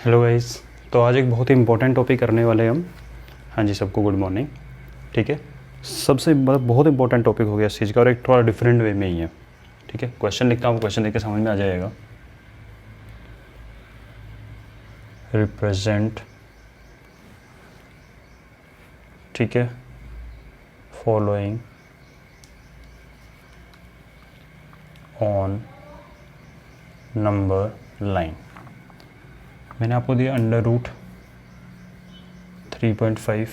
Hello guys. तो आज एक बहुत ही इंपॉर्टेंट टॉपिक करने वाले हैं हम। हाँ जी, सबको गुड मॉर्निंग। ठीक है, सबसे बहुत इंपॉर्टेंट टॉपिक हो गया इस चीज़ का और एक थोड़ा डिफरेंट वे में ही है। ठीक है, क्वेश्चन लिखता हूँ, क्वेश्चन लिख के समझ में आ जाएगा। रिप्रेजेंट, ठीक है, फॉलोइंग ऑन नंबर लाइन। मैंने आपको दिया √3.5।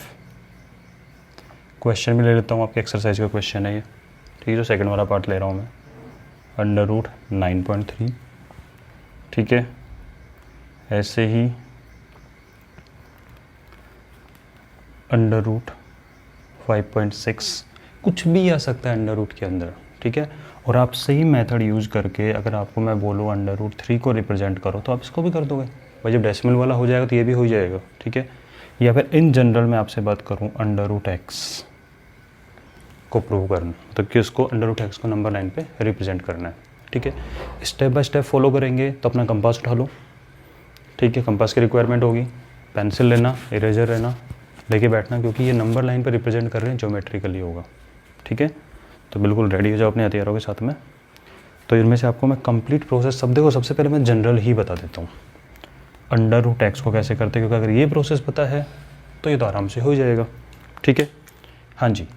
क्वेश्चन भी ले लेता हूँ, आपके एक्सरसाइज का क्वेश्चन है ये। ठीक है, जो सेकंड वाला पार्ट ले रहा हूँ मैं, √9.3। ठीक है, ऐसे ही √5.6, कुछ भी आ सकता है अंडर रूट के अंदर। ठीक है, और आप सही मेथड यूज़ करके अगर आपको मैं बोलूँ √3 को रिप्रेजेंट करो तो आप इसको भी कर दोगे भाई। जब डेसिमल वाला हो जाएगा तो ये भी हो जाएगा। ठीक है, या फिर इन जनरल मैं आपसे बात करूँ √x को प्रूव करना, तो कि उसको √x को नंबर लाइन पे रिप्रेजेंट करना है। ठीक है, स्टेप बाय स्टेप फॉलो करेंगे। तो अपना कंपास उठा लो। ठीक है, कंपास की रिक्वायरमेंट होगी, पेंसिल लेना, इरेजर लेना, लेके बैठना, क्योंकि ये नंबर लाइन पर रिप्रेजेंट कर रहे हैं, ज्योमेट्रिकली होगा। ठीक है, तो बिल्कुल रेडी हो जाओ अपने हथियारों के साथ में। तो इनमें से आपको मैं कंप्लीट प्रोसेस सब देखो, सबसे पहले मैं जनरल ही बता देता हूँ √x को कैसे करते हैं, क्योंकि अगर ये प्रोसेस पता है तो ये तो आराम से हो जाएगा। ठीक है, हाँ जी।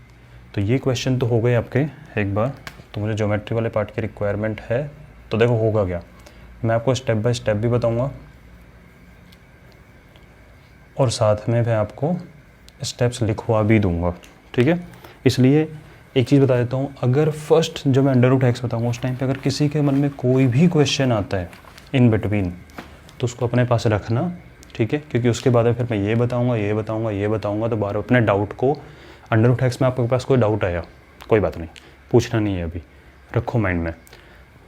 तो ये क्वेश्चन तो हो गए आपके एक बार। तो मुझे ज्योमेट्री वाले पार्ट की रिक्वायरमेंट है, तो देखो होगा क्या, मैं आपको स्टेप बाय स्टेप भी बताऊँगा और साथ में मैं आपको स्टेप्स लिखवा भी दूंगा। ठीक है, इसलिए एक चीज़ बता देता हूँ, अगर फर्स्ट जो मैं √x बताऊँगा उस टाइम पे अगर किसी के मन में कोई भी क्वेश्चन आता है इन बिटवीन, तो उसको अपने पास रखना। ठीक है, क्योंकि उसके बाद फिर मैं ये बताऊँगा, तो बार अपने डाउट को √x में आपके पास कोई डाउट आया, कोई बात नहीं, पूछना नहीं है, अभी रखो माइंड में।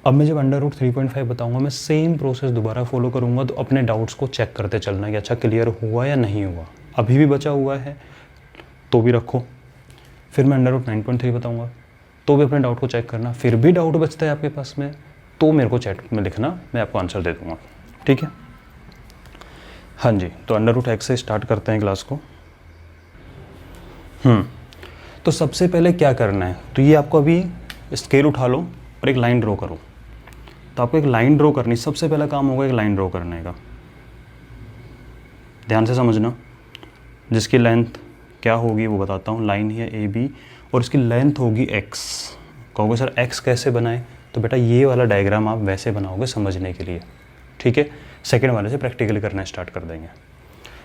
अब मैं जब √3.5 बताऊंगा, मैं सेम प्रोसेस दोबारा फॉलो करूंगा, तो अपने डाउट्स को चेक करते चलना कि अच्छा क्लियर हुआ या नहीं हुआ, अभी भी बचा हुआ है तो भी रखो। फिर मैं √9.3 बताऊंगा, तो भी अपने डाउट को चेक करना, फिर भी डाउट बचता है आपके पास में तो मेरे को चैट में लिखना, मैं आपको आंसर दे दूँगा। ठीक है, हाँ जी। तो √x से स्टार्ट करते हैं क्लास को। तो सबसे पहले क्या करना है, तो ये आपको अभी स्केल उठा लो और एक लाइन ड्रॉ करो। तो आपको एक लाइन ड्रॉ करनी, सबसे पहला काम होगा एक लाइन ड्रॉ करने का। ध्यान से समझना, जिसकी लेंथ क्या होगी वो बताता हूँ। लाइन है AB और इसकी लेंथ होगी x। कहोगे सर x कैसे बनाए, तो बेटा ये वाला डायग्राम आप वैसे बनाओगे समझने के लिए। ठीक है, सेकेंड वाले से प्रैक्टिकली करना स्टार्ट कर देंगे।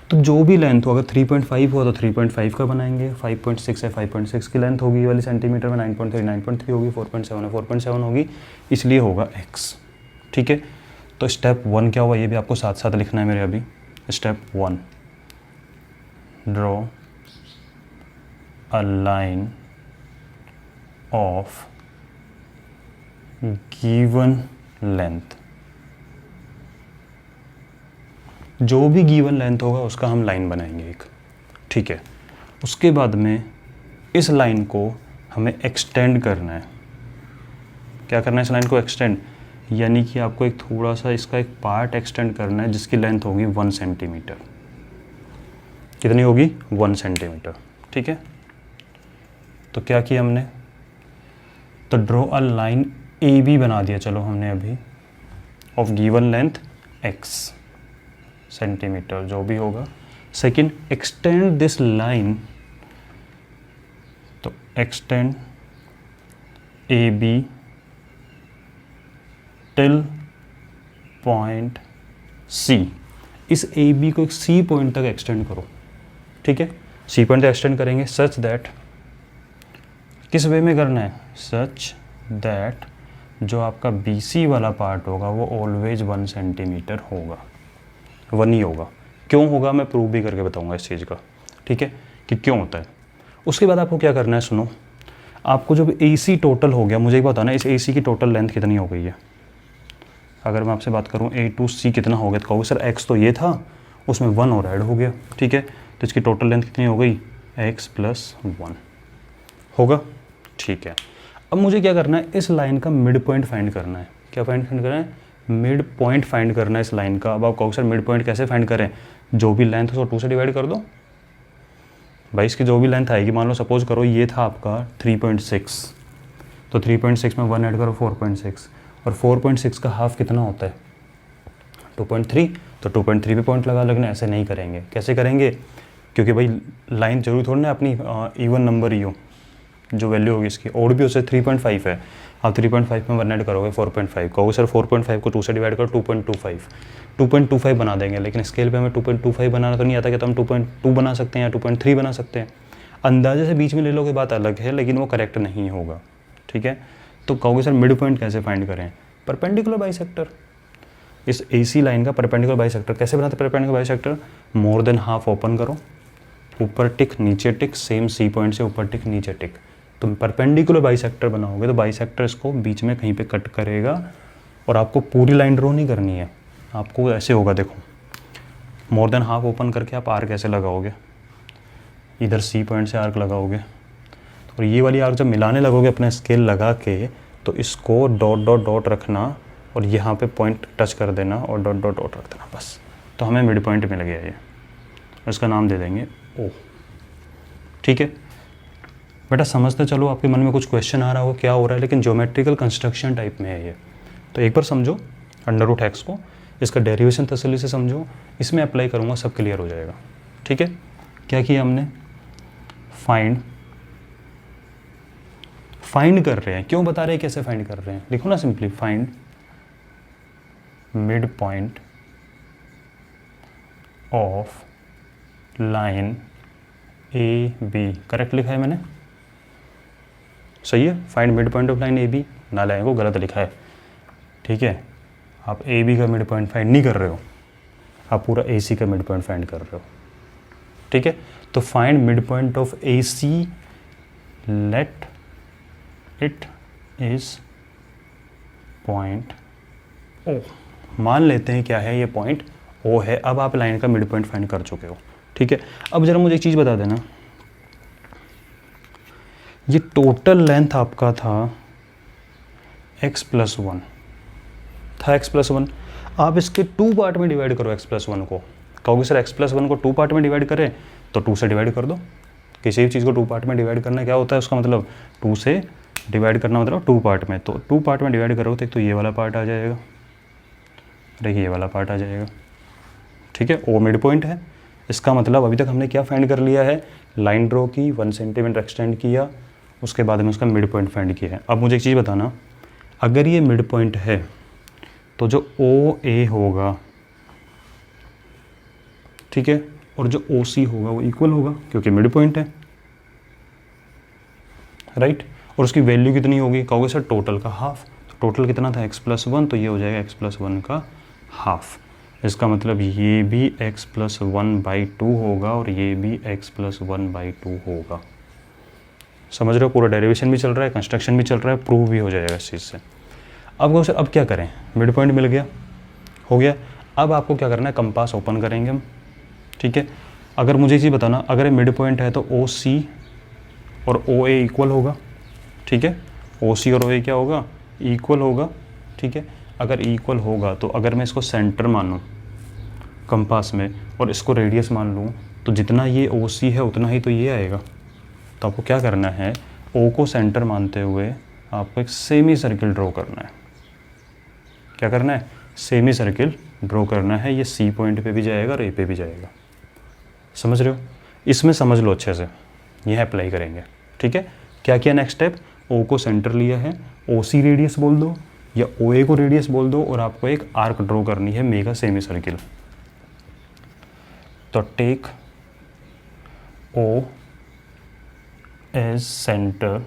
तो जो भी लेंथ हो, अगर 3.5 हो तो 3.5 का बनाएंगे, 5.6 है 5.6 की लेंथ होगी वाली सेंटीमीटर में, 9.3 होगी, 4.7 है 4.7 होगी, इसलिए होगा x। ठीक है, तो स्टेप 1 क्या हुआ ये भी आपको साथ साथ लिखना है मेरे अभी। Step 1, draw a line of given length. जो भी गिवन लेंथ होगा उसका हम लाइन बनाएंगे एक। ठीक है, उसके बाद में इस लाइन को हमें एक्सटेंड करना है। क्या करना है, इस लाइन को एक्सटेंड, यानी कि आपको एक थोड़ा सा इसका एक पार्ट एक्सटेंड करना है जिसकी लेंथ होगी 1 सेंटीमीटर। कितनी होगी, 1 सेंटीमीटर। ठीक है, तो क्या किया हमने, तो ड्रॉ अ लाइन AB बना दिया, चलो हमने अभी, of given length x centimetre जो भी होगा। सेकंड, एक्सटेंड दिस लाइन, तो extend AB till point C। इस AB को एक C पॉइंट तक एक्सटेंड करो। ठीक है, C पॉइंट तक एक्सटेंड करेंगे सच दैट, किस वे में करना है, सच दैट जो आपका BC वाला पार्ट होगा वो ऑलवेज 1 सेंटीमीटर होगा, 1 ही होगा। क्यों होगा मैं प्रूव भी करके बताऊंगा इस चीज़ का। ठीक है, कि क्यों होता है। उसके बाद आपको क्या करना है, सुनो, आपको जब AC टोटल हो गया, मुझे एक बताना इस AC की टोटल लेंथ कितनी हो गई है। अगर मैं आपसे बात करूँ A to C कितना हो गया, तो कहोगे सर x तो ये था, उसमें 1 और ऐड हो गया। ठीक है, तो इसकी टोटल लेंथ कितनी हो गई, x + 1 होगा। ठीक है, अब मुझे क्या करना है, इस लाइन का मिड पॉइंट फाइंड करना है। क्या फाइंड करना है, मिड पॉइंट फाइंड करना है इस लाइन का। अब आप कहोगे सर मिड पॉइंट कैसे फाइंड करें, जो भी लेंथ है उसको 2 से डिवाइड कर दो भाई। इसकी जो भी लेंथ आएगी, मान लो सपोज करो ये था आपका 3.6, तो 3.6 में 1 ऐड करो 4.6, और 4.6 का हाफ कितना होता है 2.3, तो 2.3 पे पॉइंट लगा। लेकिन ऐसे नहीं करेंगे। कैसे करेंगे, क्योंकि भाई लाइन जरूरी थोड़ी ना अपनी इवन नंबर ही हो, जो वैल्यू होगी इसकी और भी उससे 3.5 है। आप 3.5 में 1 ऐड करोगे 4.5, कहोगे सर 4.5 को 2 से डिवाइड करो 2.25 बना देंगे। लेकिन स्केल पे हमें 2.25 बनाना तो नहीं आता कि तो हम 2.2 बना सकते हैं या 2.3 बना सकते हैं। अंदाजे से बीच में ले लोगे बात अलग है, लेकिन वो करेक्ट नहीं होगा। ठीक है, तो कहोगे सर मिड पॉइंट कैसे फाइंड करें, परपेंडिकुलर बाइसेक्टर। इस AC लाइन का परपेंडिकुलर बाइसेक्टर कैसे बनाते हैं, perpendicular bisector more than half open करो, ऊपर टिक नीचे टिक, सेम C पॉइंट से ऊपर टिक नीचे टिक। तुम परपेंडिकुलर बाइसेक्टर बनाओगे तो बाइसेक्टर इसको बीच में कहीं पे कट करेगा, और आपको पूरी लाइन ड्रॉ नहीं करनी है। आपको ऐसे होगा, देखो मोर देन हाफ ओपन करके आप आर्क ऐसे लगाओगे, इधर C पॉइंट से आर्क लगाओगे, और ये वाली आर्क जब मिलाने लगोगे अपना स्केल लगा के, तो इसको डॉट डॉट डॉट रखना और यहाँ पे पॉइंट टच कर देना और डॉट डॉट डॉट रख देना, बस। तो हमें मिड पॉइंट मिल गया ये, इसका नाम दे देंगे O। ठीक है बेटा, समझते चलो। आपके मन में कुछ क्वेश्चन आ रहा हो क्या हो रहा है, लेकिन ज्योमेट्रिकल कंस्ट्रक्शन टाइप में है ये। तो एक बार समझो √x को, इसका डेरिवेशन तसल्ली से समझो, इसमें अप्लाई करूँगा सब क्लियर हो जाएगा। ठीक है, क्या किया हमने, फाइंड कर रहे हैं। क्यों बता रहे हैं कैसे फाइंड कर रहे हैं, लिखो ना simply, find mid point of line AB। Correct लिखा है मैंने, सही है। Find mid point of line AB, ना लाइन को गलत लिखा है। ठीक है, आप AB का मिड पॉइंट फाइंड नहीं कर रहे हो, आप पूरा AC का मिड पॉइंट फाइंड कर रहे हो। ठीक है, तो find mid point of AC, let it is point O। मान लेते हैं क्या है ये पॉइंट O है। अब आप लाइन का मिड पॉइंट फाइंड कर चुके हो। ठीक है, अब जरा मुझे एक चीज़ बता देना, ये टोटल लेंथ आपका था x+1 था, x+1। आप इसके 2 पार्ट में डिवाइड करो x+1 को। कहोगे सर x+1 को 2 पार्ट में डिवाइड करें, तो 2 से डिवाइड कर दो। किसी भी चीज़ को 2 पार्ट में डिवाइड करना क्या होता है, उसका मतलब 2 से डिवाइड करना मतलब 2 पार्ट में। तो 2 पार्ट में डिवाइड करोगे तो एक तो ये वाला पार्ट आ जाएगा, देखिए ये वाला पार्ट आ जाएगा। ठीक है, O मिड पॉइंट है। इसका मतलब अभी तक हमने क्या फाइंड कर लिया है, लाइन ड्रॉ की, 1 सेंटीमीटर एक्सटेंड किया, उसके बाद में उसका मिड पॉइंट फाइंड किया है। अब मुझे एक चीज़ बताना, अगर ये मिड पॉइंट है तो जो OA होगा, ठीक है, और जो OC होगा वो इक्वल होगा, क्योंकि मिड पॉइंट है, राइट। और उसकी वैल्यू कितनी होगी, कहोगे सर टोटल का हाफ। तो टोटल कितना था x+1, तो ये हो जाएगा x+1 का हाफ। इसका मतलब ये भी x+1/2 होगा और ये भी x+1/2 होगा। समझ रहे हो, पूरा डेरिवेशन भी चल रहा है, कंस्ट्रक्शन भी चल रहा है, प्रूव भी हो जाएगा इस चीज़ से। अब कहो सर अब क्या करें, मिड पॉइंट मिल गया, हो गया। अब आपको क्या करना है, कंपास ओपन करेंगे हम। ठीक है, अगर मुझे ये चीज़ बताना, अगर ये मिड पॉइंट है तो OC और OA इक्वल होगा। ठीक है, OC और OA क्या होगा, इक्वल होगा। ठीक है, अगर इक्वल होगा तो अगर मैं इसको सेंटर मानूँ कंपास में और इसको रेडियस मान लूँ, तो जितना ये OC है उतना ही तो ये आएगा। तो आपको क्या करना है, O को सेंटर मानते हुए आपको एक सेमी सर्किल ड्रॉ करना है। क्या करना है, सेमी सर्किल ड्रॉ करना है। ये C पॉइंट पे भी जाएगा और A पे भी जाएगा। समझ रहे हो, इसमें समझ लो अच्छे से, यह अप्लाई करेंगे। ठीक है, क्या किया नेक्स्ट स्टेप, O को सेंटर लिया है, OC रेडियस बोल दो या OA को रेडियस बोल दो, और आपको एक आर्क ड्रॉ करनी है, मेगा सेमी सर्किल। तो take O as centre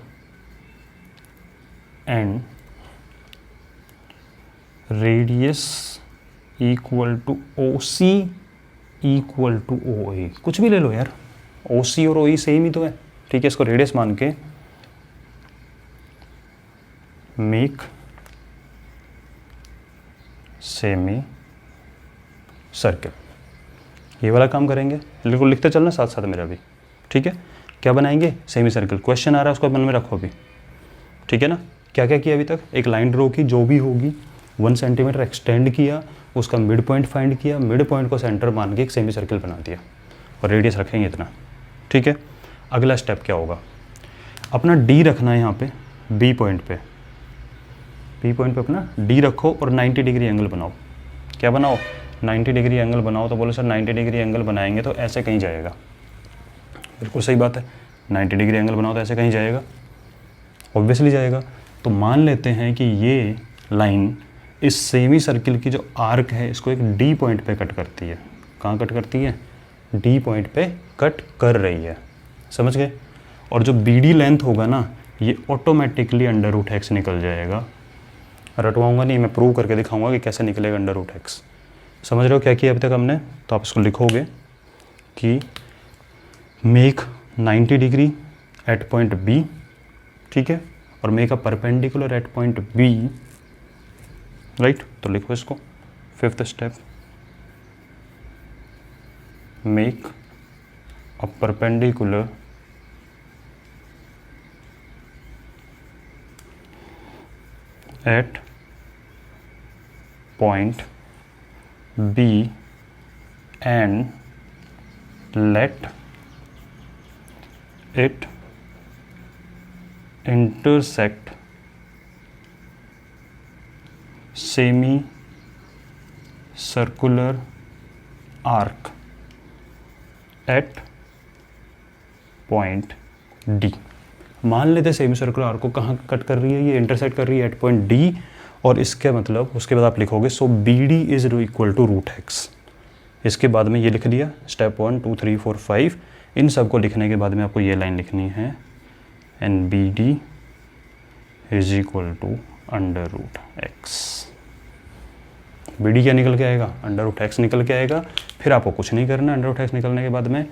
and radius equal to OC equal to OA। कुछ भी ले लो यार, OC और OE सेम ही तो है। ठीक है, इसको रेडियस मान के मेक सेमी सर्किल, ये वाला काम करेंगे। बिल्कुल लिखते चलना साथ साथ मेरा भी। ठीक है, क्या बनाएंगे, सेमी सर्किल। क्वेश्चन आ रहा है उसको मन में रखो अभी। ठीक है ना, क्या क्या किया अभी तक, एक लाइन ड्रॉ की, जो भी होगी 1 सेंटीमीटर एक्सटेंड किया, उसका मिड पॉइंट फाइंड किया, मिड पॉइंट को सेंटर मान के एक सेमी सर्किल बना दिया और रेडियस रखेंगे इतना, ठीक है। अगला स्टेप क्या होगा, अपना डी रखना है यहाँ पे बी पॉइंट पे, बी पॉइंट पे अपना डी रखो और 90 डिग्री एंगल बनाओ। क्या बनाओ, 90 डिग्री एंगल बनाओ। तो बोलो सर 90 डिग्री एंगल बनाएंगे तो ऐसे कहीं जाएगा, बिल्कुल सही बात है, 90 डिग्री एंगल बनाओ तो ऐसे कहीं जाएगा, ऑब्वियसली जाएगा। तो मान लेते हैं कि ये लाइन इस सेमी सर्किल की जो आर्क है इसको एक डी पॉइंट पे कट करती है। कहाँ कट करती है, डी पॉइंट पे कट कर रही है, समझ गए। और जो बी डी लेंथ होगा ना, ये ऑटोमेटिकली √x निकल जाएगा। रटवाऊंगा नहीं, मैं प्रूव करके दिखाऊंगा कि कैसे निकलेगा √x। समझ रहे हो क्या किया अभी तक हमने। तो आप इसको लिखोगे कि make 90 degree at point B, ठीक है, और make a perpendicular at point B, right. तो लिखो इसको, 5th step, make a perpendicular at point B and let it intersect semi circular arc at point D। मान लेते हैं सेमी सर्कुलर आर्क को कहाँ कट कर रही है, ये इंटरसेक्ट कर रही है एट पॉइंट डी। और इसके मतलब उसके बाद आप लिखोगे so B D is equal to √x। इसके बाद में ये लिख दिया, स्टेप 1 2 3 4 5, इन सब को लिखने के बाद में आपको ये लाइन लिखनी है, and B D is equal to √x। B D क्या निकल के आएगा, √x निकल के आएगा। फिर आपको कुछ नहीं करना, √x निकलने के बाद में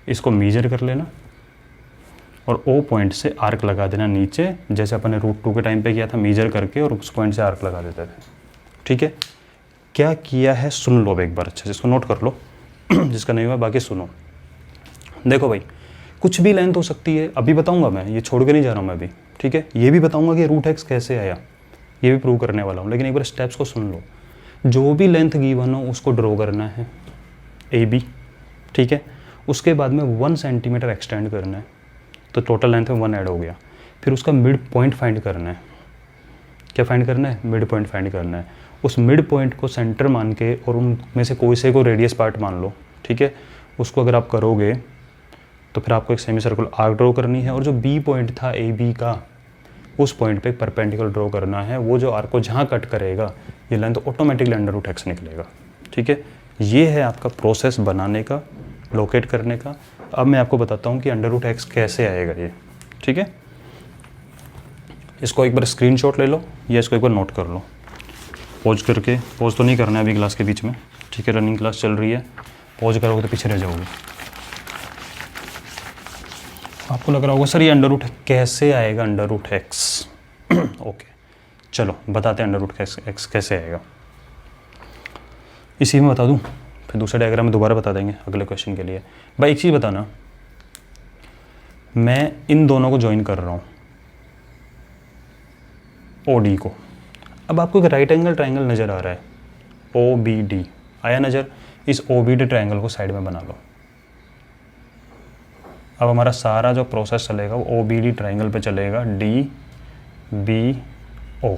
इसको मेजर कर लेना और O पॉइंट से आर्क लगा देना नीचे, जैसे अपन ने √2 के टाइम पे किया था, मेजर करके और उस पॉइंट से आर्क लगा देते थे, ठीक है। क्या किया है सुन लो अब एक बार अच्छे से, इसको नोट कर लो जिसका नहीं हुआ बाकी सुनो। देखो भाई, कुछ भी लेंथ हो सकती है, अभी बताऊंगा मैं, ये छोड़ के नहीं जा रहा हूँ मैं अभी, ठीक है। ये भी बताऊंगा कि √x कैसे आया, ये भी प्रूव करने वाला हूँ, लेकिन एक बार स्टेप्स को सुन लो। जो भी लेंथ गिवन हो उसको ड्रॉ करना है, AB, ठीक है। उसके बाद में 1 सेंटीमीटर एक्सटेंड करना है, तो टोटल लेंथ में 1 ऐड हो गया। फिर उसका मिड पॉइंट फाइंड करना है। क्या फाइंड करना है, मिड पॉइंट फाइंड करना है। उस मिड पॉइंट को सेंटर मान के और उनमें से कोई से को रेडियस पार्ट मान लो, ठीक है। उसको अगर आप करोगे तो फिर आपको एक सेमी सर्कुलर आर्क ड्रॉ करनी है, और जो बी पॉइंट था AB का, उस पॉइंट पे परपेंडिकुलर ड्रॉ करना है। वो जो आर्क को जहाँ कट करेगा ये लेंथ ऑटोमेटिकली √x निकलेगा, ठीक है। ये है आपका प्रोसेस बनाने का, लोकेट करने का। अब मैं आपको बताता हूँ कि √x कैसे आएगा ये, ठीक है। इसको एक बार स्क्रीनशॉट ले लो या इसको एक बार नोट कर लो, पॉज करके। पॉज तो नहीं करना है अभी क्लास के बीच में, ठीक है, रनिंग क्लास चल रही है। पॉज करोगे तो पीछे रह जाओगे। आपको लग रहा होगा सर ये √x कैसे आएगा, √x ओके, चलो बताते हैं √x कैसे आएगा। इसी में बता दूँ, फिर दूसरे डायग्राम में दोबारा बता देंगे अगले क्वेश्चन के लिए। भाई एक चीज़ बताना, मैं इन दोनों को ज्वाइन कर रहा हूँ, OD को। अब आपको एक राइट एंगल ट्राइंगल नज़र आ रहा है, OBD आया नज़र। इस OBD ट्राइंगल को साइड में बना लो। अब हमारा सारा जो प्रोसेस चलेगा वो OBD ट्राइंगल पे चलेगा, DBO,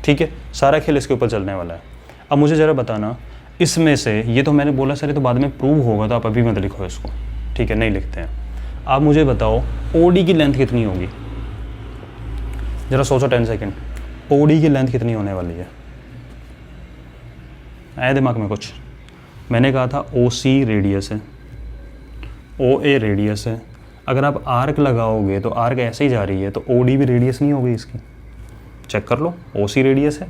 ठीक है। सारा खेल इसके ऊपर चलने वाला है। अब मुझे ज़रा बताना, इसमें से ये तो मैंने बोला सर ये तो बाद में प्रूव होगा, तो आप अभी मत लिखो इसको, ठीक है, नहीं लिखते हैं। आप मुझे बताओ OD की लेंथ कितनी होगी, ज़रा सोचो 10 सेकेंड। OD की लेंथ कितनी होने वाली है, आया दिमाग में कुछ। मैंने कहा था OC रेडियस है, OA रेडियस है। अगर आप आर्क लगाओगे तो आर्क ऐसे ही जा रही है, तो OD भी रेडियस नहीं होगी इसकी, चेक कर लो। OC रेडियस है,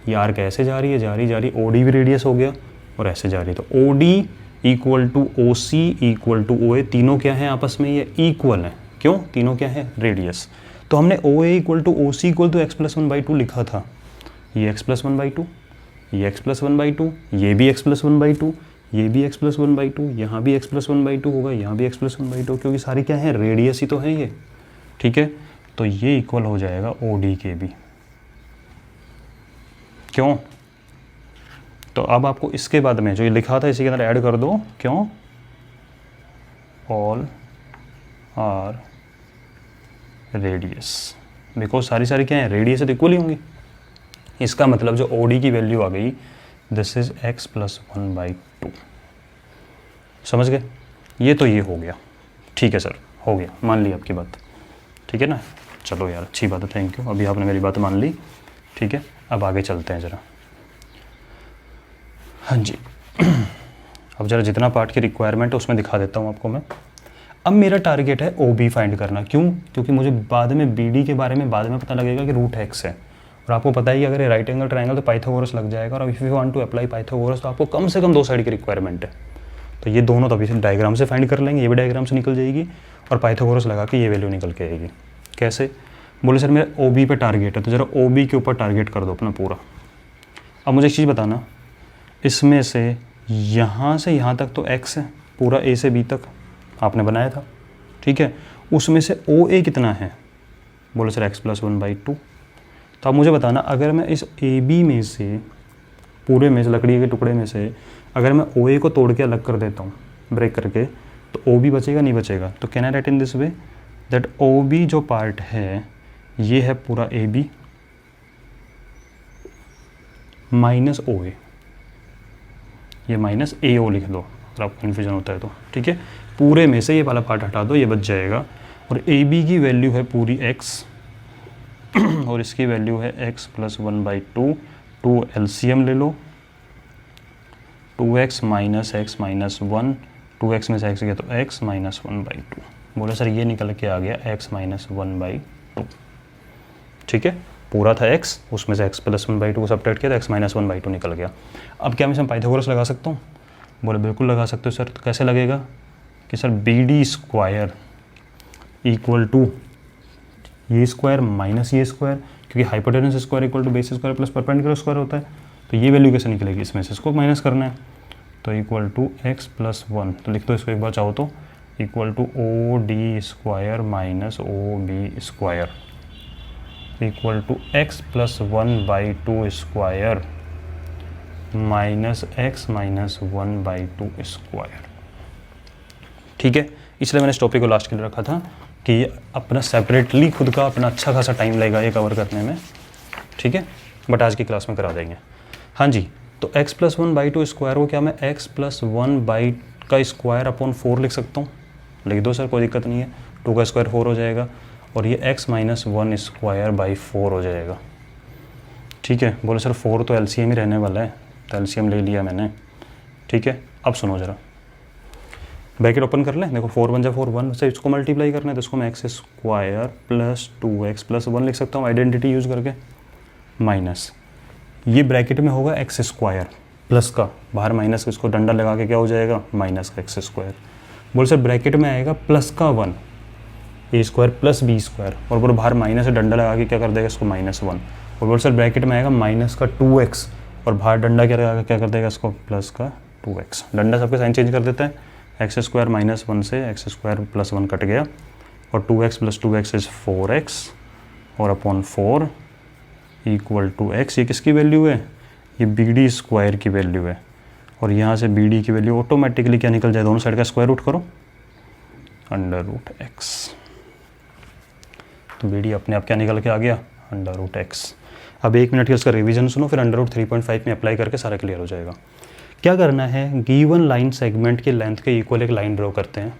ये आर्क ऐसे जा रही है, जा रही OD भी रेडियस हो गया और ऐसे जा रही है। तो OD equal to OC equal to OA, तीनों क्या है आपस में, ये इक्वल है। क्यों, तीनों क्या है, रेडियस। तो हमने OA equal to OC equal to x+1/2 लिखा था। ये x+1/2, ये x+1/2, ये भी x+1/2, ये भी x+1/2, यहाँ भी x+1/2 होगा, यहाँ भी x+1/2, क्योंकि सारी क्या है, रेडियस ही तो है ये, ठीक है। तो ये इक्वल हो जाएगा OD के भी, क्यों? तो अब आपको इसके बाद में जो ये लिखा था इसी के अंदर ऐड कर दो, क्यों? ऑल आर रेडियस, बिकॉज सारी क्या है, रेडियस से तो इक्वल ही होंगी। इसका मतलब जो OD की वैल्यू आ गई, दिस इज x + 1/2। समझ गए? ये तो ये हो गया, ठीक है सर, हो गया, मान ली आपकी बात, ठीक है ना। चलो यार, अच्छी बात है, थैंक यू, अभी आपने मेरी बात मान ली, ठीक है। अब आगे चलते हैं ज़रा। हाँ जी अब ज़रा जितना पार्ट की रिक्वायरमेंट है उसमें दिखा देता हूँ आपको मैं। अब मेरा टारगेट है OB फाइंड करना। क्यों? क्योंकि मुझे बाद में BD के बारे में बाद में पता लगेगा कि रूट x है, और आपको पता ही अगर ये राइट एंगल ट्रायंगल तो पाइथागोरस लग जाएगा, और if you want to apply Pythagoras तो आपको कम से कम 2 साइड की रिक्वायरमेंट है। तो ये दोनों तो अभी से डायग्राम से फाइंड कर लेंगे, ये भी डायग्राम से निकल जाएगी, और पाइथागोरस लगा के ये वैल्यू निकल के आएगी। कैसे? बोले सर मेरा OB पे टारगेट है, तो ज़रा OB के ऊपर टारगेट कर दो अपना पूरा। अब मुझे एक चीज़ बताना, इसमें से यहाँ तक तो x है, पूरा A से B तक आपने बनाया था, ठीक है। उसमें से OA कितना है? बोले सर x + 1/2। तो अब मुझे बताना, अगर मैं इस AB में से, पूरे में से, लकड़ी के टुकड़े में से अगर मैं OA को तोड़ के अलग कर देता हूँ ब्रेक करके, तो OB बचेगा नहीं बचेगा? तो can I right in this way that OB जो पार्ट है ये है पूरा AB माइनस OA, ये माइनस AO लिख दो अगर आपको कन्फ्यूजन होता है तो, ठीक है। पूरे में से ये वाला पार्ट हटा दो, ये बच जाएगा, और AB की वैल्यू है पूरी x और इसकी वैल्यू है x + 1/2। 2 LCM ले लो, 2x - x - 1, 2x में से x गया तो x - 1/2। बोले सर ये निकल के आ गया x - 1/2, ठीक है। पूरा था x, उसमें से x + 1/2 को सब्ट्रैक्ट किया तो x - 1/2 निकल गया। अब क्या मैं इसमें पाइथागोरस लगा सकता हूँ? बोले बिल्कुल लगा सकते हो सर। तो कैसे लगेगा कि सर BD² = ये स्क्वायर माइनस ये स्क्वायर, क्योंकि hypotenuse square = base square plus perpendicular square होता है। तो ये वैल्यू कैसे निकलेगी? इसमें से इसको माइनस करना है, तो = x + 1, तो लिख दो इसको एक बार चाहो तो, = OD² - OB² = x + 1/2² minus x - 1/2²। ठीक है, इसलिए मैंने इस टॉपिक को लास्ट के लिए रखा था कि अपना सेपरेटली खुद का अपना अच्छा खासा टाइम लगेगा ये कवर करने में, ठीक है, बट आज की क्लास में करा देंगे। हाँ जी, तो x + 1/2² को क्या मैं x + 1/² 4 लिख सकता हूँ? लिख दो सर, कोई दिक्कत नहीं है। 2 का स्क्वायर 4 हो जाएगा, और ये x - 1² हो जाएगा। ठीक है, बोले सर 4 तो LCM ही रहने वाला है, तो LCM ले लिया मैंने। ठीक है, अब सुनो ज़रा, ब्रैकेट ओपन कर लें। देखो 4 × 4 1 से इसको मल्टीप्लाई करना है, तो इसको मैं x² + 2x + 1 लिख सकता हूँ आइडेंटिटी यूज़ करके, माइनस ये ब्रैकेट में होगा x² प्लस का, बाहर माइनस इसको डंडा लगा के क्या हो जाएगा, माइनस का x²। बोले सर ब्रैकेट में आएगा प्लस का 1 a² + b², और बोलो बाहर माइनस से डंडा लगा के क्या कर देगा इसको, -1। और बोले सर ब्रैकेट में आएगा माइनस का 2x, और बाहर डंडा क्या लगा क्या कर देगा इसको, प्लस का 2x। डंडा सबके साइन चेंज कर देता है, x² - 1 से x² + 1 कट गया, और 2x + 2x इज़ 4x, और अपॉन 4 = x। ये किसकी वैल्यू है, ये BD² की वैल्यू है, और यहाँ से BD की वैल्यू ऑटोमेटिकली क्या निकल जाए, दोनों साइड का स्क्वायर रूट करो, √x। तो BD अपने आप क्या निकल के आ गया, √x। अब 1 मिनट के उसका रिवीजन सुनो, फिर √3.5 में अप्लाई करके सारा क्लियर हो जाएगा। क्या करना है, गिवन लाइन सेगमेंट के लेंथ के इक्वल एक लाइन ड्रॉ करते हैं,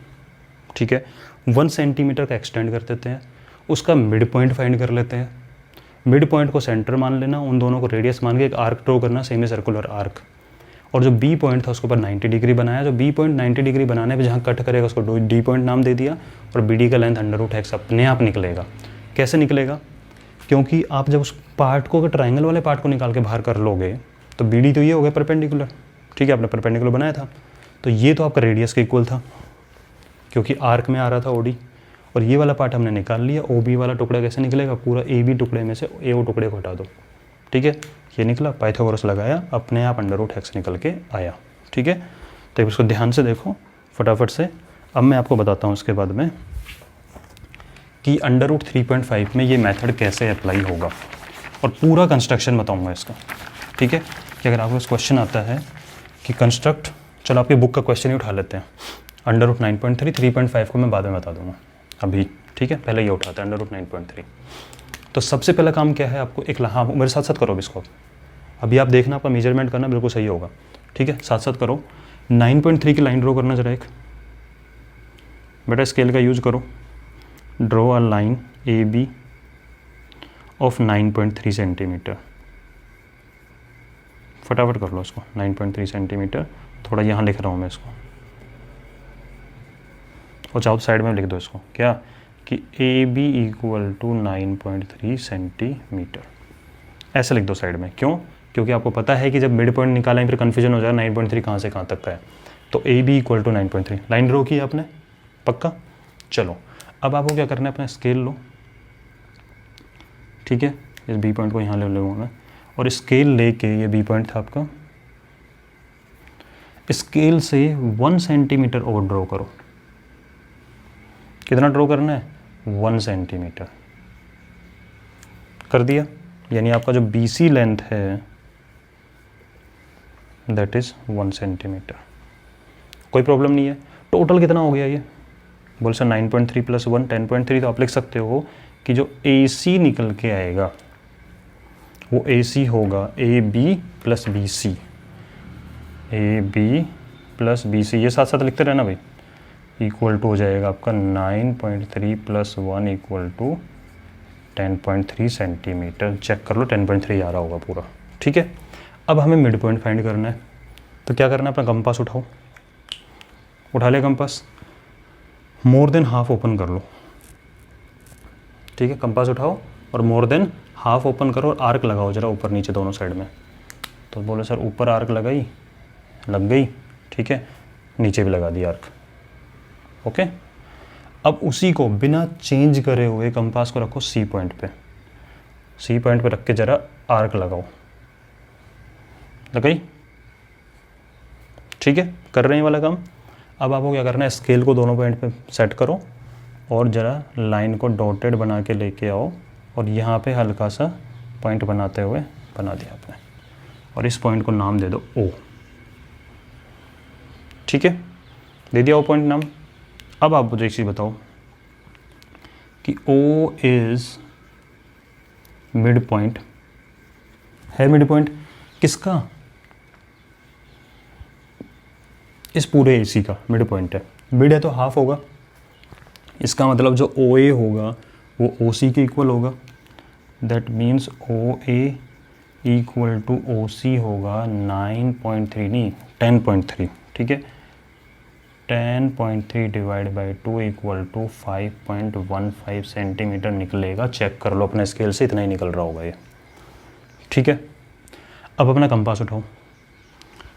ठीक है, 1 सेंटीमीटर का एक्सटेंड कर देते हैं, उसका मिड पॉइंट फाइंड कर लेते हैं, मिड पॉइंट को सेंटर मान लेना, उन दोनों को रेडियस मान के एक आर्क ड्रॉ करना, सेमी सर्कुलर आर्क, और जो बी पॉइंट था उसके ऊपर 90 डिग्री बनाया। जो बी पॉइंट 90 डिग्री बनाने पे जहाँ कट करेगा उसको डी पॉइंट नाम दे दिया, और BD का लेंथ √x अपने आप निकलेगा। कैसे निकलेगा, क्योंकि आप जब उस पार्ट को, अगर ट्राइंगल वाले पार्ट को निकाल के बाहर कर लोगे तो BD तो ये हो गया परपेंडिकुलर, ठीक है, आपने परपेंडिकुलर बनाया था, तो ये तो आपका रेडियस के इक्वल था क्योंकि आर्क में आ रहा था OD, और ये वाला पार्ट हमने निकाल लिया। OB वाला टुकड़ा कैसे निकलेगा, पूरा AB टुकड़े में से AO टुकड़े को हटा दो, ठीक है, ये निकला, पाइथागोरस लगाया, अपने आप √x निकल के आया। ठीक है, तो इसको ध्यान से देखो फटाफट से। अब मैं आपको बताता हूँ इसके बाद में कि √3.5 में ये मेथड कैसे अप्लाई होगा, और पूरा कंस्ट्रक्शन बताऊँगा इसका। ठीक है, कि अगर आपको क्वेश्चन आता है कि कंस्ट्रक्ट, चलो आपकी बुक का क्वेश्चन ही उठा लेते हैं, अंडर रूट 9.3, 3.5 को मैं बाद में बता दूंगा अभी, ठीक है, पहले ये उठाते हैं अंडर रूट 9.3। तो सबसे पहला काम क्या है आपको, एक हाँ मेरे साथ साथ करो अभी इसको, अभी आप देखना आपका मेजरमेंट करना बिल्कुल सही होगा, ठीक है, साथ साथ करो। 9.3 की लाइन ड्रॉ करना जरा एक, बेटा स्केल का यूज करो, draw a line A B of 9.3 centimetre, फटाफट कर लो इसको, 9.3 सेंटीमीटर, थोड़ा यहाँ लिख रहा हूँ मैं इसको, और चाहो साइड में लिख दो इसको, क्या कि A B equal to 9.3 centimetre, ऐसे लिख दो साइड में। क्यों? क्योंकि आपको पता है कि जब मिड पॉइंट निकालें फिर कन्फ्यूजन हो जाएगा 9.3 कहाँ से कहाँ तक का है। तो A B equal to 9.3, line draw की आपने, पक्का। चलो अब आपको क्या करना है, अपना स्केल लो, ठीक है, इस बी पॉइंट को यहाँ ले लूँगा मैं, और स्केल लेके, ये बी पॉइंट था आपका, स्केल से 1 सेंटीमीटर और ड्रॉ करो। कितना ड्रॉ करना है? 1 सेंटीमीटर कर दिया, यानी आपका जो BC लेंथ है दैट इज 1 सेंटीमीटर। कोई प्रॉब्लम नहीं है। टोटल कितना हो गया ये? बोल सर 9.3 प्लस 1 10.3, तो आप लिख सकते हो कि जो AC निकल के आएगा वो AC होगा AB plus BC, AB plus BC, ये साथ साथ लिखते रहना भाई, इक्वल टू हो जाएगा आपका 9.3 plus 1 equal to 10.3 centimetre. Check कर लो 10.3 आ रहा होगा पूरा, ठीक है। अब हमें मिड पॉइंट फाइंड करना है, तो क्या करना है, अपना कंपास उठाओ, उठा ले compass, more than half open कर लो, ठीक है, कंपास उठाओ और मोर देन हाफ ओपन करो और आर्क लगाओ जरा ऊपर नीचे दोनों साइड में। तो बोले सर ऊपर आर्क लगाई, लग गई, ठीक है, नीचे भी लगा दी आर्क, ओके। अब उसी को बिना चेंज करे हुए कंपास को रखो C पॉइंट पे, C पॉइंट पे रख के जरा आर्क लगाओ, लगाई, ठीक है, कर रहे हैं वाला काम। अब आपको क्या करना है, स्केल को दोनों पॉइंट पे सेट करो और ज़रा लाइन को डॉटेड बना के लेके आओ, और यहाँ पे हल्का सा पॉइंट बनाते हुए बना दिया आपने, और इस पॉइंट को नाम दे दो O, ठीक है, दे दिया O पॉइंट नाम। अब आप मुझे एक चीज़ बताओ कि O इज़ मिड पॉइंट है, मिड पॉइंट किसका? इस पूरे AC का मिड पॉइंट है। मिड है तो हाफ होगा, इसका मतलब जो OA होगा वो OC के इक्वल होगा, that means OA equal to OC होगा 9.3 नहीं 10.3, ठीक है, 10.3 divide by 2 equal to 5.15 centimetre निकलेगा। चेक कर लो अपने स्केल से, इतना ही निकल रहा होगा ये, ठीक है। अब अपना कंपास उठाओ,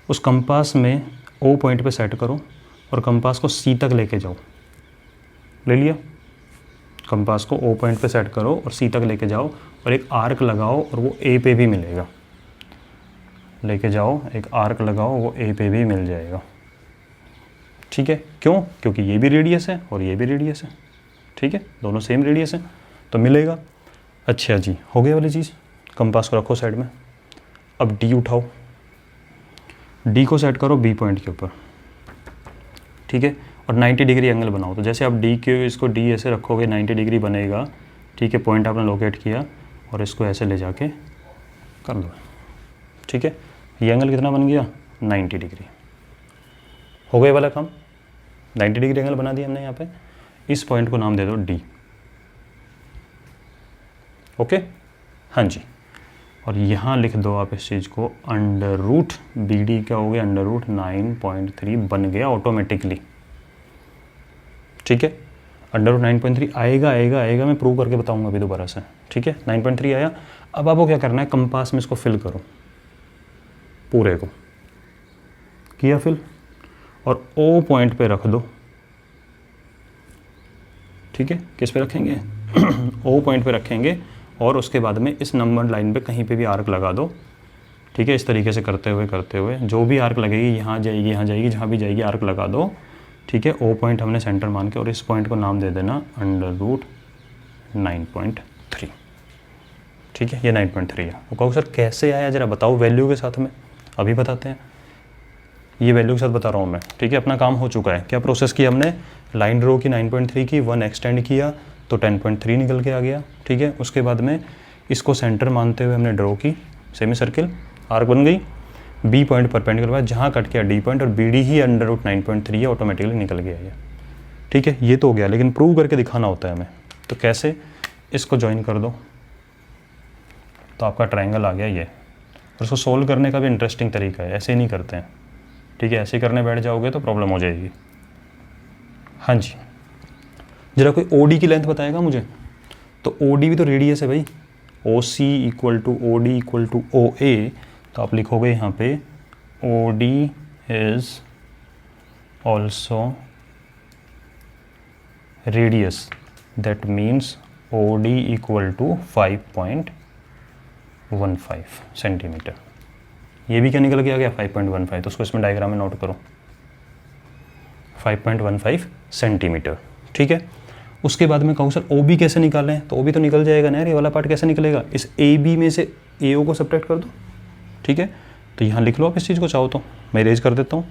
उस कंपास में O पॉइंट पे सेट करो और कंपास को C तक लेके जाओ, ले लिया, कंपास को O पॉइंट पे सेट करो और C तक लेके जाओ और एक आर्क लगाओ, और वो A पे भी मिलेगा, लेके जाओ एक आर्क लगाओ, वो A पे भी मिल जाएगा, ठीक है। क्यों? क्योंकि ये भी रेडियस है और ये भी रेडियस है, ठीक है, दोनों सेम रेडियस है तो मिलेगा। अच्छा जी, हो गया वाली चीज़। कंपास को रखो साइड में, अब D उठाओ, D को सेट करो B पॉइंट के ऊपर, ठीक है, और 90 डिग्री एंगल बनाओ। तो जैसे आप D के इसको D ऐसे रखोगे 90 डिग्री बनेगा, ठीक है, पॉइंट आपने लोकेट किया और इसको ऐसे ले जाके कर दो, ठीक है, ये एंगल कितना बन गया? 90 डिग्री। हो गया वाला काम, 90 डिग्री एंगल बना दिया हमने यहाँ पे। इस पॉइंट को नाम दे दो D, ओके, हाँ जी, और यहाँ लिख दो आप इस चीज़ को, अंडर रूट BD क्या हो गया, अंडर रूट 9.3 बन गया ऑटोमेटिकली, ठीक है। अंडर रूट 9.3 आएगा, मैं प्रूव करके बताऊंगा अभी दोबारा से, ठीक है। 9.3 आया। अब आपको क्या करना है, कंपास में इसको फिल करो, पूरे को किया फिल, और O पॉइंट पे रख दो, ठीक है। किस पे रखेंगे? O पॉइंट पे रखेंगे, और उसके बाद में इस नंबर लाइन पे कहीं पे भी आर्क लगा दो, ठीक है। इस तरीके से करते हुए जो भी आर्क लगेगी, यहाँ जाएगी, जहाँ भी जाएगी आर्क लगा दो, ठीक है। O पॉइंट हमने सेंटर मान के, और इस पॉइंट को नाम दे देना अंडर रूट 9.3, ठीक है, ये 9.3 है। वो कहो सर कैसे आया, ज़रा बताओ वैल्यू के साथ में। अभी बताते हैं, ये वैल्यू के साथ बता रहा हूँ मैं, ठीक है। अपना काम हो चुका है। क्या प्रोसेस किया हमने, लाइन ड्रॉ की 9.3 की, 1 एक्सटेंड किया तो 10.3 निकल के आ गया, ठीक है। उसके बाद में इसको सेंटर मानते हुए हमने ड्रॉ की, सेमी सर्किल, आर्क बन गई, बी पॉइंट परपेंडिकुलर बाद जहाँ कट किया डी पॉइंट, और बी डी ही अंडर रूट 9.3 है, ऑटोमेटिकली निकल गया ये, ठीक है। ये तो हो गया, लेकिन प्रूव करके दिखाना होता है हमें। तो कैसे, इसको ज्वाइन कर दो तो आपका ट्रायंगल आ गया ये। और उसको सोल्व करने का भी इंटरेस्टिंग तरीका है, ऐसे ही नहीं करते हैं, ठीक है। ऐसे करने बैठ जाओगे तो प्रॉब्लम हो जाएगी। हाँ जी, जरा कोई OD की लेंथ बताएगा मुझे। तो OD भी तो रेडियस है भाई, OC equal to OD equal to OA। तो आप लिखोगे यहाँ पे OD is also radius, that means OD equal to 5.15 centimetre. ये भी क्या निकल के आ गया, 5.15। तो उसको इसमें डायग्राम में नोट करो, 5.15 सेंटीमीटर, ठीक है। उसके बाद में कहूँ सर OB कैसे निकालें, तो OB तो निकल जाएगा ना यार, ये वाला पार्ट कैसे निकलेगा, इस AB में से AO को सब्ट्रैक्ट कर दो, ठीक है। तो यहाँ लिख लो आप इस चीज़ को, चाहो तो मैं इरेज कर देता हूँ।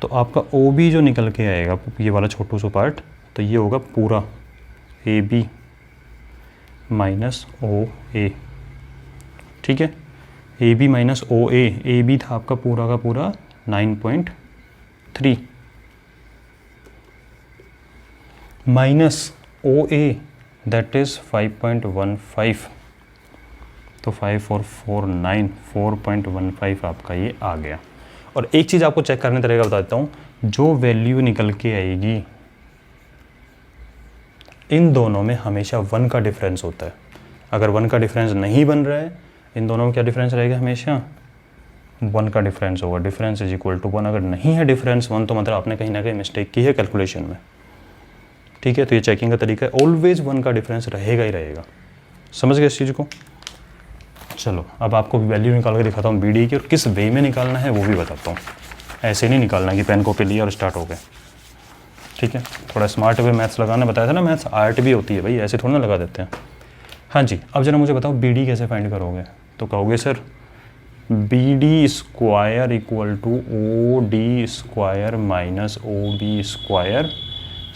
तो आपका OB जो निकल के आएगा, ये वाला छोटू सा पार्ट, तो ये होगा पूरा AB माइनस OA, ठीक है। AB माइनस OA, AB था आपका पूरा का पूरा 9.3 माइनस OA दैट इज़ 5.15। तो 5 और 4 9, 4.15 आपका ये आ गया। और एक चीज़ आपको चेक करने तरीका बता देता हूँ, जो वैल्यू निकल के आएगी इन दोनों में हमेशा 1 का डिफरेंस होता है। अगर 1 का डिफरेंस नहीं बन रहा है, इन दोनों में क्या डिफरेंस रहेगा, हमेशा 1 का डिफरेंस होगा। Difference is equal to 1। अगर नहीं है डिफरेंस 1 तो मतलब आपने कहीं ना कहीं मिस्टेक की है कैलकुलेशन में, ठीक है। तो ये चेकिंग का तरीका है, ऑलवेज 1 का डिफरेंस रहेगा ही रहेगा। समझ गए इस चीज़ को। चलो अब आपको वैल्यू निकाल के दिखाता हूँ BD की, और किस वे में निकालना है वो भी बताता हूँ। ऐसे नहीं निकालना कि पेन कॉपी लिया और स्टार्ट हो गए, ठीक है। थोड़ा स्मार्ट वे मैथ्स लगाना, बताया था ना, मैथ्स आर्ट भी होती है भाई, ऐसे थोड़ा ना लगा देते हैं। हाँ जी, अब जरा मुझे बताओ BD कैसे फाइंड करोगे। तो कहोगे sir BD square equal to OD square minus OB square.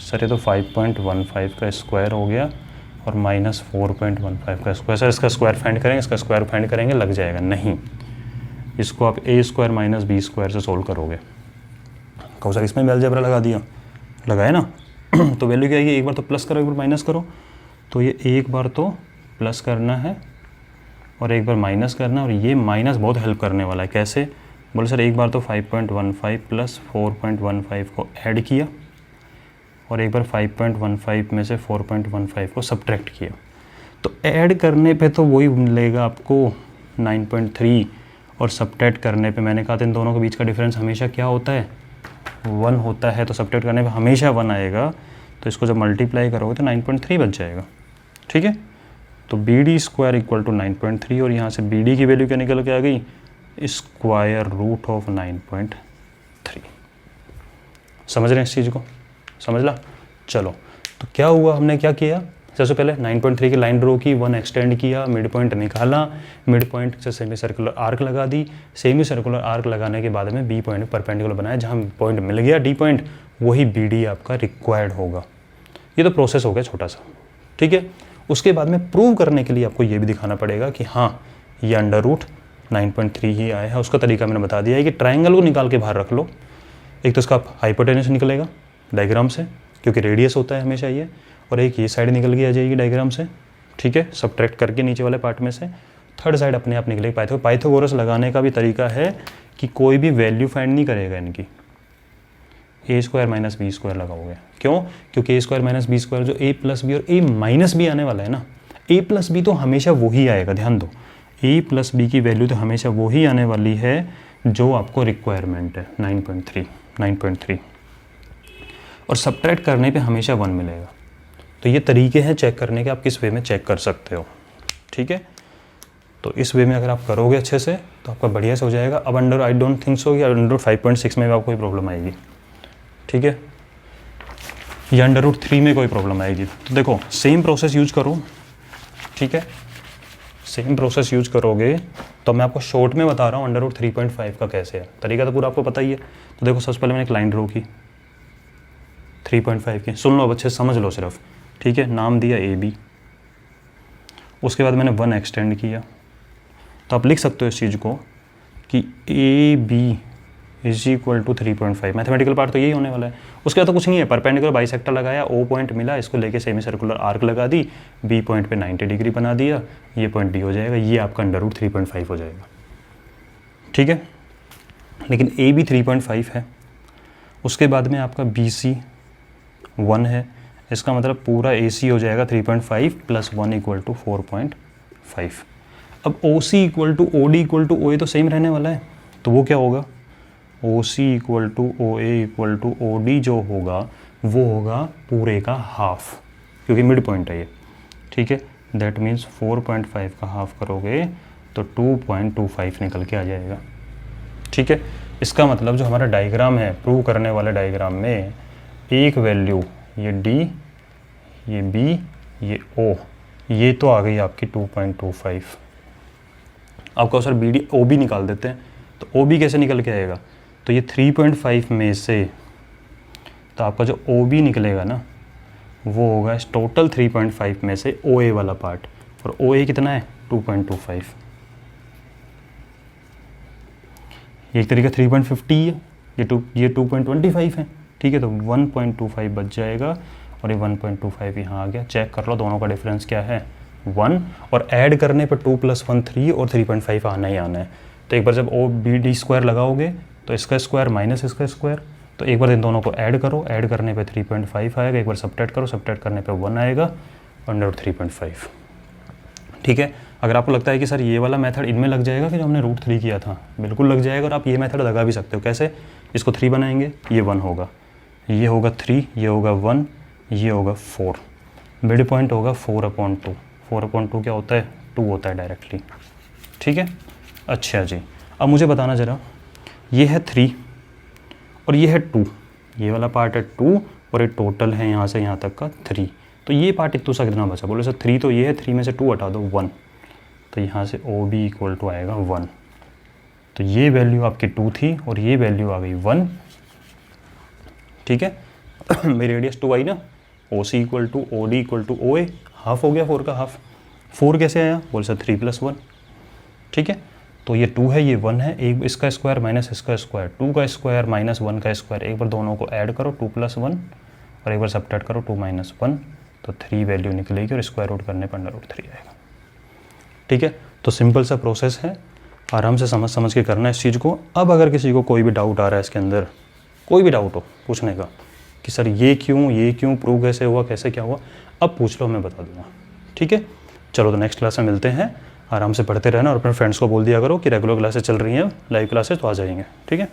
Sir ये तो 5.15 का स्क्वायर हो गया और माइनस 4.15 का स्क्वायर। सर इसका स्क्वायर फाइंड करेंगे, इसका स्क्वायर फाइंड करेंगे, लग जाएगा नहीं। इसको आप A square minus B square से सोल्व करोगे। कहो सर इसमें भी अलजेब्रा लगा दिया, लगाए ना। तो वैल्यू क्या आएगी, एक बार तो प्लस करो, एक बार माइनस करो। तो ये एक बार तो प्लस करना है और एक बार माइनस करना है, और ये माइनस बहुत हेल्प करने वाला है। कैसे, बोले सर एक बार तो 5.15 प्लस 4.15 को ऐड किया और एक बार 5.15 में से 4.15 को सब्ट्रैक्ट किया। तो ऐड करने पे तो वही मिलेगा आपको 9.3, और सब्ट्रैक्ट करने पे मैंने कहा था इन दोनों के बीच का डिफरेंस हमेशा क्या होता है, 1 होता है। तो सब्ट्रैक्ट करने पे हमेशा 1 आएगा। तो इसको जब मल्टीप्लाई करोगे तो 9.3 बच जाएगा, ठीक है। तो BD स्क्वायर इक्वल टू 9.3, और यहाँ से BD की वैल्यू क्या निकल के आ गई, स्क्वायर रूट ऑफ 9.3। समझ रहे हैं इस चीज़ को, समझ ला। चलो तो क्या हुआ, हमने क्या किया, सबसे पहले 9.3 की लाइन ड्रॉ की, 1 एक्सटेंड किया, मिड पॉइंट निकाला, मिड पॉइंट से सेमी सर्कुलर आर्क लगा दी। सेमी सर्कुलर आर्क लगाने के बाद में B पॉइंट परपेंडिकुलर बनाया, जहाँ पॉइंट मिल गया D पॉइंट, वही BD आपका रिक्वायर्ड होगा। ये तो प्रोसेस हो गया छोटा सा, ठीक है। उसके बाद में प्रूव करने के लिए आपको ये भी दिखाना पड़ेगा कि हाँ ये अंडर रूट 9.3 ही आया है। उसका तरीका मैंने बता दिया है कि ट्राइंगल को निकाल के बाहर रख लो। एक तो इसका हाइपोटेन्यूस निकलेगा डायग्राम से, क्योंकि रेडियस होता है हमेशा ये, और एक ये साइड निकल के आ जाएगी डायग्राम से, ठीक है, सब्ट्रैक्ट करके नीचे वाले पार्ट में से। थर्ड साइड अपने आप निकलेगी। पाइथागोरस लगाने का भी तरीका है कि कोई भी वैल्यू फाइंड नहीं करेगा इनकी, A square minus B square लगाओगे। क्यों, क्योंकि A square minus B square जो A प्लस B और A माइनस B आने वाला है ना, A प्लस B तो हमेशा वही आएगा, ध्यान दो। A प्लस B की वैल्यू तो हमेशा वही आने वाली है जो आपको रिक्वायरमेंट है, 9.3, और सब्ट्रैक्ट करने पे हमेशा 1 मिलेगा। तो ये तरीके हैं चेक करने के, आप किस वे में चेक कर सकते हो, ठीक है। तो इस वे में अगर आप करोगे अच्छे से तो आपका बढ़िया से हो जाएगा। अब under I don't think so कि अंडर 5.6 में भी आपको कोई प्रॉब्लम आएगी, ठीक है, या अंडर रूट 3 में कोई प्रॉब्लम आएगी। तो देखो सेम प्रोसेस यूज करो, ठीक है। सेम प्रोसेस यूज करोगे तो मैं आपको शॉर्ट में बता रहा हूँ अंडर रूट 3.5 का कैसे है। तरीका तो पूरा आपको पता ही है। तो देखो सबसे पहले मैंने एक लाइन ड्रॉ की 3.5 की, सुन लो अब अच्छे से समझ लो सिर्फ, ठीक है। नाम दिया ए बी, उसके बाद मैंने 1 एक्सटेंड किया। तो आप लिख सकते हो इस चीज़ को कि A B is equal to 3.5। Mathematical part तो यही होने वाला है। उसके बाद तो कुछ नहीं है, परपेंडिकुलर बाइसेक्टर लगाया, ओ पॉइंट मिला, इसको लेके सेमी सर्कुलर आर्क लगा दी, बी पॉइंट पे 90 डिग्री बना दिया, ये पॉइंट डी हो जाएगा, ये आपका अंडर रूट 3.5 हो जाएगा, ठीक है। लेकिन ए बी 3.5 है, उसके बाद में आपका बी सी 1 है, इसका मतलब पूरा ए सी हो जाएगा 3.5 प्लस 1 इक्वल टू 4.5। अब O C equal to O D equal to O A तो सेम रहने वाला है, तो वो क्या होगा, O C equal to O A equal to O D जो होगा वो होगा पूरे का हाफ, क्योंकि मिड पॉइंट है ये, ठीक है। दैट मीन्स 4.5 का हाफ करोगे तो 2.25 निकल के आ जाएगा, ठीक है। इसका मतलब जो हमारा डायग्राम है, प्रूव करने वाले डायग्राम में एक वैल्यू ये डी, ये बी, ये ओ, ये तो आ गई आपकी 2.25। आपका sir B D O B निकाल देते हैं, तो ओ बी कैसे निकल के आएगा, तो ये 3.5 में से, तो आपका जो ओ बी निकलेगा ना वो होगा इस टोटल 3.5 में से ओ ए वाला पार्ट, और ओ ए कितना है 2.25। ये एक तरीका 3.50 है, ये 2.25 है, ठीक है। तो 1.25 बच जाएगा और ये 1.25 यहाँ आ गया। चेक कर लो दोनों का डिफरेंस क्या है 1, और ऐड करने पर 2 + 1 3 और 3.5 आना ही आना है। तो एक बार जब ओ बी डी स्क्वायर लगाओगे तो इसका स्क्वायर माइनस इसका स्क्वायर, तो एक बार इन दोनों को ऐड करो, ऐड करने पे 3.5 आएगा, एक बार सब्ट्रैक्ट करो, सब्ट्रैक्ट करने पे 1 आएगा, अंडर रूट 3.5, ठीक है। अगर आपको लगता है कि सर ये वाला मेथड इनमें लग जाएगा कि जो हमने रूट 3 किया था, बिल्कुल लग जाएगा, और आप ये मेथड लगा भी सकते हो। कैसे, इसको 3 बनाएंगे, ये 1 होगा, ये होगा 3, ये होगा 1, ये होगा 4, मिड पॉइंट होगा 4/2। 4/2 क्या होता है, 2 होता है डायरेक्टली, ठीक है। अच्छा जी, अब मुझे बताना ज़रा, ये है 3 और ये है 2, ये वाला पार्ट है 2 और ये टोटल है यहाँ से यहाँ तक का 3, तो ये पार्ट इतना सा कितना बचा, बोलो सर 3 तो ये है, 3 में से 2 हटा दो 1, तो यहाँ से ओ बी इक्वल टू आएगा 1। तो ये वैल्यू आपकी 2 थी और ये वैल्यू आ गई 1, ठीक है। मेरी रेडियस 2 आई ना, O C equal to O D equal to O A, half हो गया 4 का हाफ। 4 कैसे आया, बोल सर 3 + 1, ठीक है। तो ये 2 है, ये 1 है, एक इसका स्क्वायर माइनस इसका स्क्वायर, 2 का स्क्वायर माइनस 1 का स्क्वायर, एक बार दोनों को ऐड करो 2 + 1 और एक बार सब्ट्रैक्ट करो 2 - 1, तो 3 वैल्यू निकलेगी और स्क्वायर रूट करने पर अंडर रूट 3 आएगा, ठीक है। तो सिंपल सा प्रोसेस है, आराम से समझ के करना है इस चीज़ को। अब अगर किसी को कोई भी डाउट आ रहा है इसके अंदर, कोई भी डाउट हो पूछने का कि सर ये क्यों प्रूव कैसे हुआ, कैसे क्या हुआ, अब पूछ लो, मैं बता दूंगा, ठीक है। चलो तो नेक्स्ट क्लास में मिलते हैं, आराम से पढ़ते रहना और अपने फ्रेंड्स को बोल दिया करो कि रेगुलर क्लासेस चल रही हैं, लाइव क्लासेस तो आ जाएंगे, ठीक है।